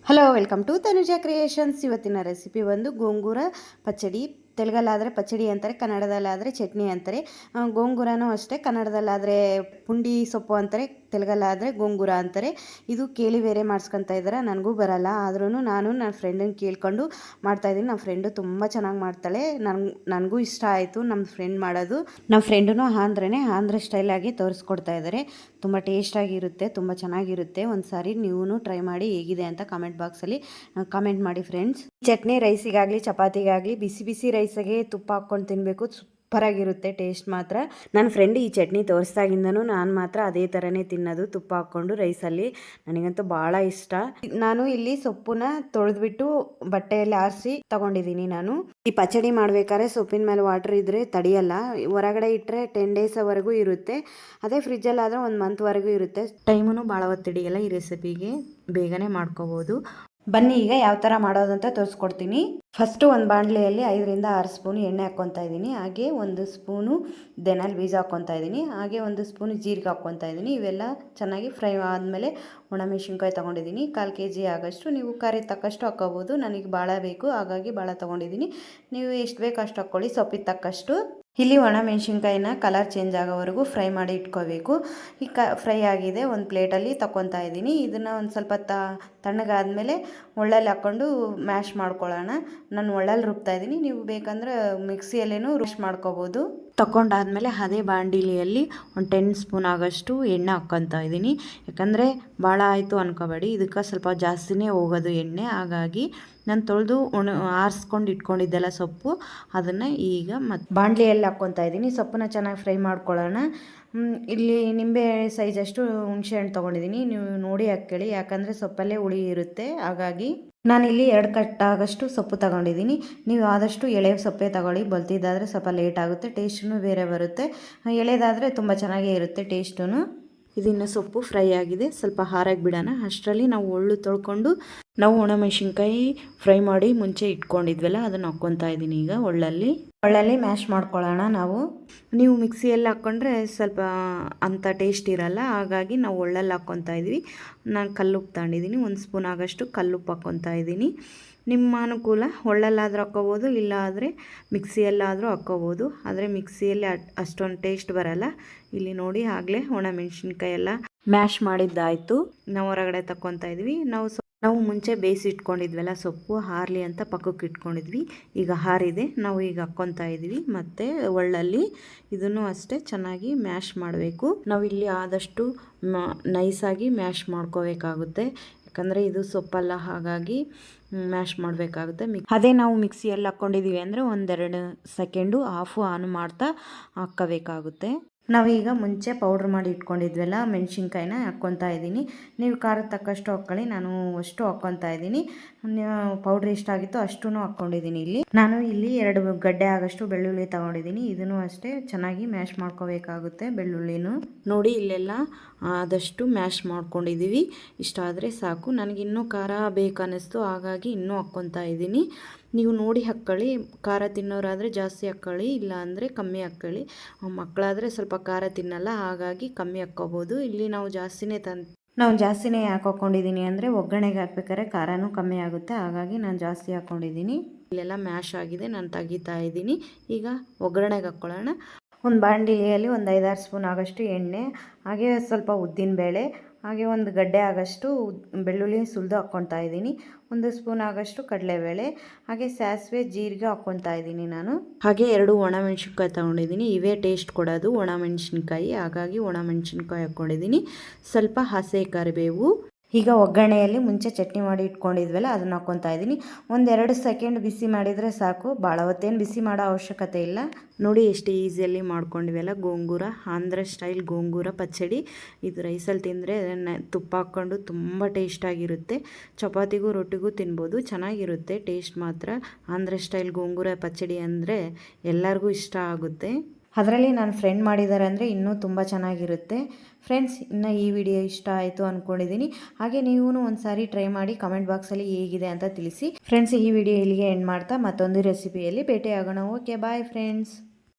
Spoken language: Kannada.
Hello, welcome to Tanuja creations. ಇವತ್ತಿನ ರೆಸಿಪಿ ಒಂದು ಗೋಂಗೂರ ಪಚ್ಚಡಿ. ತೆಲುಗಲ್ಲಾದರೆ ಪಚ್ಚಡಿ ಅಂತಾರೆ, ಕನ್ನಡದಲ್ಲಾದರೆ ಚಟ್ನಿ ಅಂತಾರೆ. ಗೋಂಗೂರನೂ ಅಷ್ಟೇ, ಕನ್ನಡದಲ್ಲಾದರೆ ಪುಂಡಿ ಸೊಪ್ಪು ಅಂತಾರೆ, ತೆಲುಗಲ್ಲಾದರೆ ಗೋಂಗೂರ ಅಂತಾರೆ. ಇದು ಕೇಳಿ ಬೇರೆ ಮಾಡಿಸ್ಕೊತಾ ಇದ್ದಾರೆ, ನನಗೂ ಬರಲ್ಲ. ಆದ್ರೂ ನಾನು ನನ್ನ ಫ್ರೆಂಡನ್ನು ಕೇಳ್ಕೊಂಡು ಮಾಡ್ತಾಯಿದ್ದೀನಿ. ನಮ್ಮ ಫ್ರೆಂಡು ತುಂಬ ಚೆನ್ನಾಗಿ ಮಾಡ್ತಾಳೆ, ನನಗೂ ಇಷ್ಟ ಆಯಿತು ನಮ್ಮ ಫ್ರೆಂಡ್ ಮಾಡೋದು. ನಮ್ಮ ಫ್ರೆಂಡೂ ಆಂಧ್ರ ಸ್ಟೈಲಾಗಿ ತೋರಿಸ್ಕೊಡ್ತಾ ಇದ್ದಾರೆ. ತುಂಬ ಟೇಸ್ಟಾಗಿರುತ್ತೆ, ತುಂಬ ಚೆನ್ನಾಗಿರುತ್ತೆ. ಒಂದು ಸಾರಿ ನೀವು ಟ್ರೈ ಮಾಡಿ ಹೇಗಿದೆ ಅಂತ ಕಮೆಂಟ್ ಬಾಕ್ಸಲ್ಲಿ ಕಮೆಂಟ್ ಮಾಡಿ ಫ್ರೆಂಡ್ಸ್. ಚಟ್ನಿ ರೈಸಿಗಾಗಲಿ ಚಪಾತಿಗಾಗಲಿ ಬಿಸಿ ಬಿಸಿ ರೈಸಿಗೆ ತುಪ್ಪ ಹಾಕ್ಕೊಂಡು ತಿನ್ನಬೇಕು, ಸೂಪರಾಗಿರುತ್ತೆ ಟೇಸ್ಟ್ ಮಾತ್ರ. ನನ್ನ ಫ್ರೆಂಡ್ ಈ ಚಟ್ನಿ ತೋರಿಸ್ದಾಗಿಂದನೂ ನಾನು ಮಾತ್ರ ಅದೇ ಥರನೇ ತಿನ್ನೋದು, ತುಪ್ಪ ಹಾಕ್ಕೊಂಡು ರೈಸಲ್ಲಿ. ನನಗಂತೂ ಭಾಳ ಇಷ್ಟ. ನಾನು ಇಲ್ಲಿ ಸೊಪ್ಪನ್ನ ತೊಳೆದ್ಬಿಟ್ಟು ಬಟ್ಟೆಯಲ್ಲಿ ಆರಿಸಿ ತಗೊಂಡಿದ್ದೀನಿ. ನಾನು ಈ ಪಚ್ಚಡಿ ಮಾಡ್ಬೇಕಾದ್ರೆ ಸೊಪ್ಪಿನ ಮೇಲೆ ವಾಟರ್ ಇದ್ದರೆ ತಡಿಯಲ್ಲ, ಹೊರಗಡೆ ಇಟ್ಟರೆ 10 ಡೇಸ್ವರೆಗೂ ಇರುತ್ತೆ. ಅದೇ ಫ್ರಿಜ್ಜಲ್ಲಾದರೆ 1 ಮಂತ್ವರೆಗೂ ಇರುತ್ತೆ. ಟೈಮೂ ಭಾಳ ಹೊತ್ತಿಡಿಯಲ್ಲ. ಈ ರೆಸಿಪಿಗೆ ಬೇಗನೆ ಮಾಡ್ಕೋಬೋದು. ಬನ್ನಿ ಈಗ ಯಾವ ಥರ ಮಾಡೋದು ಅಂತ ತೋರಿಸ್ಕೊಡ್ತೀನಿ. ಫಸ್ಟು ಒಂದು ಬಾಣಲೆಯಲ್ಲಿ 5ರಿಂದ 6 ಸ್ಪೂನ್ ಎಣ್ಣೆ ಹಾಕ್ಕೊತಾ ಇದ್ದೀನಿ. ಹಾಗೆ 1 ಸ್ಪೂನು ದೆನಲ್ ಬೀಜ ಹಾಕ್ಕೊತಾ ಇದ್ದೀನಿ. ಹಾಗೆ 1 ಸ್ಪೂನು ಜೀರಿಗೆ ಹಾಕ್ಕೊತಾ ಇದ್ದೀನಿ. ಇವೆಲ್ಲ ಚೆನ್ನಾಗಿ ಫ್ರೈ ಆದಮೇಲೆ ಒಣಮೆಣಸಿನ್ಕಾಯಿ ತೊಗೊಂಡಿದ್ದೀನಿ. 1/4 kg ಆಗೋಷ್ಟು. ನೀವು ಖಾರ ತಕ್ಕಷ್ಟು ಹಾಕ್ಕೋಬೋದು. ನನಗೆ ಭಾಳ ಬೇಕು, ಹಾಗಾಗಿ ಭಾಳ ತೊಗೊಂಡಿದ್ದೀನಿ. ನೀವು ಎಷ್ಟು ಬೇಕು ಅಷ್ಟು ಹಾಕ್ಕೊಳ್ಳಿ, ಸೊಪ್ಪಿಗೆ ತಕ್ಕಷ್ಟು. ಇಲ್ಲಿ ಒಣಮೆಣಸಿನ್ಕಾಯಿನ ಕಲರ್ ಚೇಂಜ್ ಆಗೋವರೆಗೂ ಫ್ರೈ ಮಾಡಿ ಇಟ್ಕೋಬೇಕು. ಈ ಫ್ರೈ ಆಗಿದೆ, ಒಂದು ಪ್ಲೇಟಲ್ಲಿ ತಗೊತಾ ಇದ್ದೀನಿ. ಇದನ್ನು ಒಂದು ಸ್ವಲ್ಪ ತಣ್ಣಗಾದ್ಮೇಲೆ ಒಳ್ಳಲ್ಲಿ ಹಾಕ್ಕೊಂಡು ಮ್ಯಾಶ್ ಮಾಡ್ಕೊಳ್ಳೋಣ. ನಾನು ಒಳ್ಳಲ್ಲಿ ರುಬ್ತಾ ಇದ್ದೀನಿ, ನೀವು ಬೇಕಂದ್ರೆ ಮಿಕ್ಸಿಯಲ್ಲೇನೂ ರುಶ್ ಮಾಡ್ಕೋಬೋದು. ತಗೊಂಡಾದ್ಮೇಲೆ ಅದೇ ಬಾಂಡಿಲಿಯಲ್ಲಿ ಒಂದು 10 ಸ್ಪೂನ್ ಆಗೋಷ್ಟು ಎಣ್ಣೆ ಹಾಕ್ಕೊತಾ ಇದ್ದೀನಿ. ಯಾಕಂದರೆ ಭಾಳ ಆಯಿತು ಅನ್ಕೋಬೇಡಿ, ಇದಕ್ಕೆ ಸ್ವಲ್ಪ ಜಾಸ್ತಿನೇ ಹೋಗೋದು ಎಣ್ಣೆ. ಹಾಗಾಗಿ ನಾನು ತೊಳೆದು ಆರಿಸ್ಕೊಂಡು ಇಟ್ಕೊಂಡಿದ್ದೆಲ್ಲ ಸೊಪ್ಪು, ಅದನ್ನು ಈಗ ಮತ್ತು ಬಾಣಲಿಯಲ್ಲಿ ಹಾಕ್ಕೊತಾ ಇದ್ದೀನಿ. ಸೊಪ್ಪನ್ನ ಚೆನ್ನಾಗಿ ಫ್ರೈ ಮಾಡ್ಕೊಳ್ಳೋಣ. ಇಲ್ಲಿ ನಿಂಬೆ ಸೈಜಷ್ಟು ಹುಣಸೆ ಹಣ್ಣು ತೊಗೊಂಡಿದ್ದೀನಿ. ನೀವು ನೋಡಿ ಹಾಕ್ಕೊಳ್ಳಿ, ಯಾಕಂದರೆ ಸೊಪ್ಪಲ್ಲೇ ಹುಳಿ ಇರುತ್ತೆ. ಹಾಗಾಗಿ ನಾನಿಲ್ಲಿ 2 ಕಟ್ಟಾಗಷ್ಟು ಸೊಪ್ಪು ತಗೊಂಡಿದ್ದೀನಿ. ನೀವು ಆದಷ್ಟು ಎಳೆ ಸೊಪ್ಪೆ ತಗೊಳ್ಳಿ, ಬಲ್ತಿದ್ದಾದರೆ ಸ್ವಲ್ಪ ಲೇಟ್ ಆಗುತ್ತೆ, ಟೇಸ್ಟೂ ಬೇರೆ ಬರುತ್ತೆ. ಎಳೆದಾದರೆ ತುಂಬ ಚೆನ್ನಾಗೇ ಇರುತ್ತೆ ಟೇಸ್ಟೂ. ಇದನ್ನು ಸೊಪ್ಪು ಫ್ರೈ ಆಗಿದೆ, ಸ್ವಲ್ಪ ಹಾರಾಗಿ ಬಿಡೋಣ. ಅಷ್ಟರಲ್ಲಿ ನಾವು ಒಳ್ಳು ತೊಳ್ಕೊಂಡು ನಾವು ಒಣಮೆಣಸಿನ್ಕಾಯಿ ಫ್ರೈ ಮಾಡಿ ಮುಂಚೆ ಇಟ್ಕೊಂಡಿದ್ವಲ್ಲ, ಅದನ್ನು ಹಾಕ್ಕೊತಾ ಇದ್ದೀನಿ. ಈಗ ಒಳ್ಳಲ್ಲಿ ಮ್ಯಾಶ್ ಮಾಡ್ಕೊಳ್ಳೋಣ. ನೀವು ಮಿಕ್ಸಿಯಲ್ಲಿ ಹಾಕ್ಕೊಂಡ್ರೆ ಸ್ವಲ್ಪ ಅಂಥ ಟೇಸ್ಟ್ ಇರಲ್ಲ, ಹಾಗಾಗಿ ನಾವು ಒಳ್ಳಲ್ಲಿ ಹಾಕ್ಕೊತಾ ಇದ್ವಿ. ನಾನು ಕಲ್ಲುಪ್ಪು ತಗೊಂಡಿದ್ದೀನಿ, 1 ಸ್ಪೂನ್ ಆಗೋಷ್ಟು ಕಲ್ಲುಪ್ಪು ಹಾಕ್ಕೊತಾ ಇದ್ದೀನಿ. ನಿಮ್ಮ ಅನುಕೂಲ, ಒಳ್ಳಲ್ಲಾದರೂ ಹಾಕ್ಕೋಬೋದು, ಇಲ್ಲ ಆದರೆ ಮಿಕ್ಸಿಯಲ್ಲಾದರೂ ಹಾಕ್ಕೋಬೋದು. ಆದರೆ ಮಿಕ್ಸಿಯಲ್ಲಿ ಅಷ್ಟೊಂದು ಟೇಸ್ಟ್ ಬರಲ್ಲ. ಇಲ್ಲಿ ನೋಡಿ, ಆಗಲೇ ಒಣಮೆಣಸಿನ್ಕಾಯಿ ಎಲ್ಲ ಮ್ಯಾಶ್ ಮಾಡಿದ್ದಾಯಿತು. ನಾವು ಹೊರಗಡೆ ತಗೊತಾ ಇದ್ವಿ. ನಾವು ಮುಂಚೆ ಬೇಯಿಸಿ ಇಟ್ಕೊಂಡಿದ್ವಲ್ಲ ಸೊಪ್ಪು, ಹಾರಲಿ ಅಂತ ಪಕ್ಕಕ್ಕೆ ಇಟ್ಕೊಂಡಿದ್ವಿ. ಈಗ ಹಾರಿದೆ, ನಾವು ಈಗ ಹಾಕ್ಕೊತಾ ಇದ್ವಿ. ಮತ್ತು ಒಳ್ಳಲ್ಲಿ ಇದನ್ನು ಅಷ್ಟೇ ಚೆನ್ನಾಗಿ ಮ್ಯಾಶ್ ಮಾಡಬೇಕು. ನಾವು ಇಲ್ಲಿ ಆದಷ್ಟು ನೈಸಾಗಿ ಮ್ಯಾಶ್ ಮಾಡ್ಕೋಬೇಕಾಗುತ್ತೆ, ಯಾಕಂದರೆ ಇದು ಸೊಪ್ಪಲ್ಲ, ಹಾಗಾಗಿ ಮ್ಯಾಶ್ ಮಾಡಬೇಕಾಗುತ್ತೆ. ಅದೇ ನಾವು ಮಿಕ್ಸಿಯಲ್ಲಿ ಹಾಕ್ಕೊಂಡಿದ್ದೀವಿ ಅಂದರೆ 1-2 ಸೆಕೆಂಡು ಆನ್ ಮಾಡ್ತಾ ಹಾಕ್ಕೋಬೇಕಾಗುತ್ತೆ. ನಾವೀಗ ಮುಂಚೆ ಪೌಡ್ರ್ ಮಾಡಿ ಇಟ್ಕೊಂಡಿದ್ವಲ್ಲ ಮೆಣಸಿನ್ಕಾಯಿನ ಹಾಕ್ಕೊತಾ ಇದ್ದೀನಿ. ನೀವು ಖಾರದ ತಕ್ಕಷ್ಟು ಹಾಕ್ಕೊಳ್ಳಿ, ನಾನು ಅಷ್ಟು ಹಾಕ್ಕೊತಾ ಇದ್ದೀನಿ. ಪೌಡ್ರ್ ಎಷ್ಟಾಗಿತ್ತು ಅಷ್ಟೂ ಹಾಕ್ಕೊಂಡಿದ್ದೀನಿ. ನಾನು ಇಲ್ಲಿ 2 ಗಡ್ಡೆ ಆಗೋಷ್ಟು ಬೆಳ್ಳುಳ್ಳಿ ತೊಗೊಂಡಿದ್ದೀನಿ. ಇದನ್ನು ಅಷ್ಟೇ ಚೆನ್ನಾಗಿ ಮ್ಯಾಶ್ ಮಾಡ್ಕೋಬೇಕಾಗುತ್ತೆ. ಬೆಳ್ಳುಳ್ಳಿನೂ ನೋಡಿ, ಇಲ್ಲೆಲ್ಲ ಆದಷ್ಟು ಮ್ಯಾಶ್ ಮಾಡ್ಕೊಂಡಿದ್ದೀವಿ. ಇಷ್ಟಾದರೆ ಸಾಕು. ನನಗಿನ್ನೂ ಖಾರ ಬೇಕನ್ನಿಸ್ತು, ಹಾಗಾಗಿ ಇನ್ನೂ ಹಾಕ್ಕೊತಾ ಇದ್ದೀನಿ. ನೀವು ನೋಡಿ ಹಾಕ್ಕೊಳ್ಳಿ, ಖಾರ ತಿನ್ನೋರಾದರೆ ಜಾಸ್ತಿ ಹಾಕ್ಕೊಳ್ಳಿ, ಇಲ್ಲ ಅಂದರೆ ಕಮ್ಮಿ ಹಾಕ್ಕೊಳ್ಳಿ. ಮಕ್ಕಳಾದರೆ ಸ್ವಲ್ಪ ಖಾರ ತಿನ್ನಲ್ಲ, ಹಾಗಾಗಿ ಕಮ್ಮಿ ಹಾಕ್ಕೋಬೋದು. ಇಲ್ಲಿ ನಾವು ಜಾಸ್ತಿನೇ ಯಾಕೆ ಹಾಕ್ಕೊಂಡಿದ್ದೀನಿ ಅಂದರೆ ಒಗ್ಗರಣೆಗೆ ಹಾಕ್ಬೇಕಾದ್ರೆ ಖಾರನೂ ಕಮ್ಮಿ ಆಗುತ್ತೆ, ಹಾಗಾಗಿ ನಾನು ಜಾಸ್ತಿ ಹಾಕ್ಕೊಂಡಿದ್ದೀನಿ. ಇಲ್ಲೆಲ್ಲ ಮ್ಯಾಶ್ ಆಗಿದೆ, ನಾನು ತೆಗಿತಾ ಇದ್ದೀನಿ. ಈಗ ಒಗ್ಗರಣೆಗೆ ಹಾಕ್ಕೊಳ್ಳೋಣ. ಒಂದು ಬಾಣಲಿಯಲ್ಲಿ ಒಂದು 5-6 ಸ್ಪೂನ್ ಆಗೋಷ್ಟು ಎಣ್ಣೆ, ಹಾಗೆ ಸ್ವಲ್ಪ ಉದ್ದಿನಬೇಳೆ, ಹಾಗೆ 1 ಗಡ್ಡೆ ಆಗೋಷ್ಟು ಬೆಳ್ಳುಳ್ಳಿ ಸುಲಿದು ಹಾಕ್ಕೊತಾ ಇದ್ದೀನಿ. 1 ಸ್ಪೂನ್ ಆಗೋಷ್ಟು ಕಡಲೆಬೇಳೆ, ಹಾಗೆ ಸಾಸಿವೆ ಜೀರಿಗೆ ಹಾಕ್ಕೊತಾ ಇದ್ದೀನಿ ನಾನು. ಹಾಗೆ 2 ಒಣಮೆಣಸಿನ್ಕಾಯಿ ತೊಗೊಂಡಿದ್ದೀನಿ. ಇವೇ ಟೇಸ್ಟ್ ಕೊಡೋದು ಒಣಮೆಣಸಿನ್ಕಾಯಿ, ಹಾಗಾಗಿ ಒಣಮೆಣಸಿನ್ಕಾಯಿ ಹಾಕ್ಕೊಂಡಿದ್ದೀನಿ. ಸ್ವಲ್ಪ ಹಸಿ ಕರಿಬೇವು. ಈಗ ಒಗ್ಗರಣೆಯಲ್ಲಿ ಮುಂಚೆ ಚಟ್ನಿ ಮಾಡಿ ಇಟ್ಕೊಂಡಿದ್ವಲ್ಲ ಅದನ್ನು ಹಾಕ್ಕೊತಾ ಇದ್ದೀನಿ. 1-2 ಸೆಕೆಂಡ್ ಬಿಸಿ ಮಾಡಿದರೆ ಸಾಕು, ಭಾಳ ಹೊತ್ತೇನು ಬಿಸಿ ಮಾಡೋ ಅವಶ್ಯಕತೆ ಇಲ್ಲ. ನೋಡಿ ಎಷ್ಟು ಈಸಿಯಲ್ಲಿ ಮಾಡ್ಕೊಂಡಿವೆಲ್ಲ ಗೋಂಗೂರ, ಆಂಧ್ರ ಸ್ಟೈಲ್ ಗೋಂಗೂರ ಪಚ್ಚಡಿ. ಇದು ರೈಸಲ್ಲಿ ತಿಂದರೆ ತುಪ್ಪ ಹಾಕ್ಕೊಂಡು ತುಂಬ ಟೇಸ್ಟಾಗಿರುತ್ತೆ. ಚಪಾತಿಗೂ ರೊಟ್ಟಿಗೂ ತಿನ್ಬೋದು, ಚೆನ್ನಾಗಿರುತ್ತೆ ಟೇಸ್ಟ್ ಮಾತ್ರ. ಆಂಧ್ರ ಸ್ಟೈಲ್ ಗೋಂಗೂರ ಪಚ್ಚಡಿ ಅಂದರೆ ಎಲ್ಲರಿಗೂ ಇಷ್ಟ ಆಗುತ್ತೆ. ಅದರಲ್ಲಿ ನನ್ನ ಫ್ರೆಂಡ್ ಮಾಡಿದ್ದಾರೆ ಅಂದರೆ ಇನ್ನೂ ತುಂಬ ಚೆನ್ನಾಗಿರುತ್ತೆ. ಫ್ರೆಂಡ್ಸ್, ಇನ್ನು ಈ ವಿಡಿಯೋ ಇಷ್ಟ ಆಯಿತು ಅಂದ್ಕೊಂಡಿದ್ದೀನಿ. ಹಾಗೆ ನೀವು ಒಂದು ಸಾರಿ ಟ್ರೈ ಮಾಡಿ ಕಮೆಂಟ್ ಬಾಕ್ಸಲ್ಲಿ ಹೇಗಿದೆ ಅಂತ ತಿಳಿಸಿ. ಫ್ರೆಂಡ್ಸ್, ಈ ವಿಡಿಯೋ ಇಲ್ಲಿಗೆ ಎಂಡ್ ಮಾಡ್ತಾ ಮತ್ತೊಂದು ರೆಸಿಪಿಯಲ್ಲಿ ಭೇಟಿಯಾಗೋಣ. Okay, bye friends.